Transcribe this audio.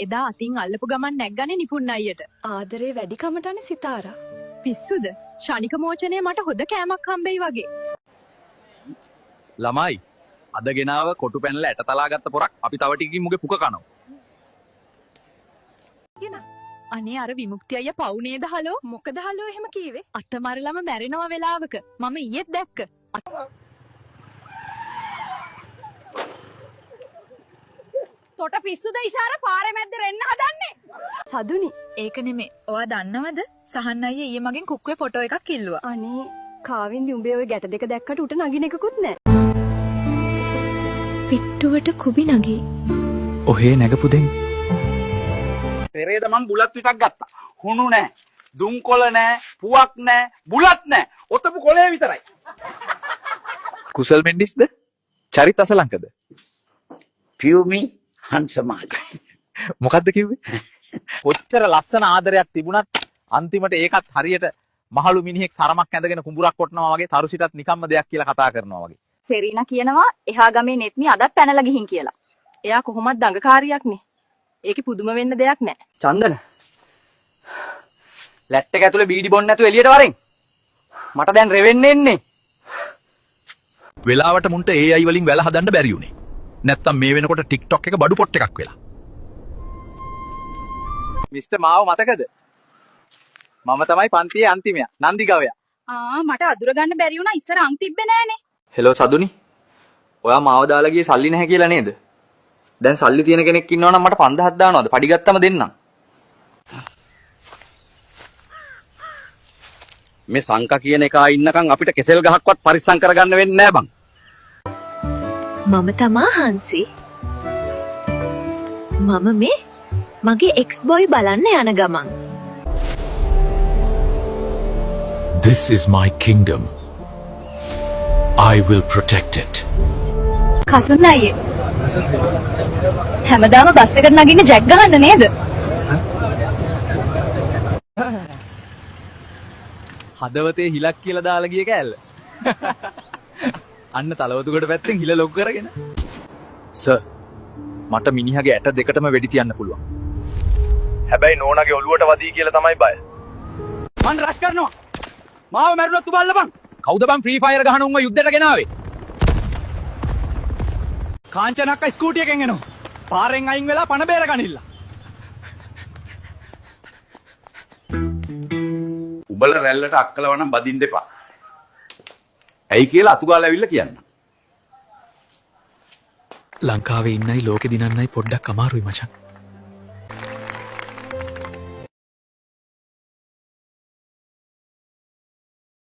එදා අතින් අල්ලපු ගමන් නැග්ගනේ නිපුන් අයියට. ආදරේ වැඩි කමටනේ සිතාරා. පිස්සුද? ශනික මෝචනය මට හොද කෑමක් හම්බෙයි වගේ. ළමයි අද ගෙනාව කොටු පැනලා ඇට තලාගත්ත පොරක් අපි තව ටිකකින් මුගේ පුක කනවා. අනේ අර විමුක්ති අයියා පව් නේද හලෝ? මොකද හලෝ එහෙම කීවේ? අතමරලම මැරෙනවා වෙලාවක. මම ඊයේත් දැක්ක. තොට පිස්සුද ඉෂාර පාරේ මැද්දේ රෙන්න හදන්නේ? සදුනි ඒක නෙමෙයි. ඔයා දන්නවද? සහන් අයියා ඊයේ මගෙන් කුක්කුවේ ෆොටෝ එකක් ඉල්ලුවා. අනේ කාවින්දි උඹේ ওই ගැට දෙක දැක්කට උට නගින එකකුත් නැහැ. පිට්ටුවට කුබි නගී. ඔහේ නැගපු දෙන් පෙරේද මම බුලත් විතක් ගත්තා. හුණු නැහැ. දුම්කොළ නැහැ. පුවක් නැහැ. බුලත් නැහැ. ඔතපු කොළේ විතරයි. කුසල් මෙන්ඩිස්ද? චරිත අසලංකද? පියුමි හංසමාලි. මොකද්ද කිව්වේ? කොච්චර ලස්සන ආදරයක් තිබුණත් අන්තිමට ඒකත් හරියට මහලු මිනිහෙක් සරමක් ඇඳගෙන කුඹුරක් කොටනවා වගේ තරුසිටත් නිකම්ම දෙයක් කියලා කතා කරනවා වගේ. සෙරීනා කියනවා එහා ගමේ නෙත්නි අදත් පැනලා ගිහින් කියලා. එයා කොහොමද දඟකාරියක් නේ. ඒකේ පුදුම වෙන්න දෙයක් නැහැ. චන්දන ලැට් එක ඇතුලේ බීඩි බොන්න නැතුව එළියට වරෙන්. මට දැන් රෙවෙන්න එන්නේ. වෙලාවට මුන්ට AI වලින් වැල හදන්න බැරි උනේ. නැත්තම් මේ වෙනකොට TikTok එක බඩු පොට් එකක් වෙලා. මිස්ටර් මාව මතකද? මම තමයි පන්තියේ අන්තිමයා. නන්දි ගවයා. මට අඳුර ගන්න බැරි වුණා ඉස්සර අං තිබ්බේ නෑනේ. හෙලෝ සදුනි. ඔයා මාව දාලා ගියේ සල්ලි නැහැ කියලා නේද? දැන් සල්ලි තියෙන කෙනෙක් ඉන්නවා නම් මට 5000ක් දානවද? පඩි ගත්තම දෙන්නම්. මේ සංකා කියන එකා ඉන්නකම් අපිට කෙසෙල් ගහක්වත් පරිස්සම් කරගන්න වෙන්නේ නැහැ බං. මම තමා හංසි. මම මේ මගේ එක්ස් බොයි බලන්න යන ගමන්. This is my kingdom. I will protect it. Kasun අයියේ. හැමදාම බස් එකට නගින්න ජැක් ගහන්න නේද? හදවතේ හිලක් කියලා දාලා ගිය කෑල්ල. අන්න තලවතුකට පැත්තෙන් හිල ලොක් කරගෙන. සර් මට මිනිහගේ ඇට දෙකටම වෙඩි තියන්න පුළුවන්. හැබැයි නෝනාගේ ඔළුවට වදී කියලා තමයි බය. මං රෂ් කරනවා. මාව මැරුණොත් උබල්ල බං. කවුද බං ෆ්‍රී ෆයර් ගහන උන්ව යුද්ධයට ගෙනාවේ? කාංචනක්ක ස්කූටි එකෙන් එනවා. පාරෙන් අයින් වෙලා පණ බේර ගනින්න. උඹල රැල්ලට අක්කලව නම් බදින්න එපා. ඇයි කියලා අතුගාලා ඇවිල්ලා කියන්න. ලංකාවේ ඉන්නයි ලෝකෙ දිනන්නයි පොඩ්ඩක් අමාරුයි මචං.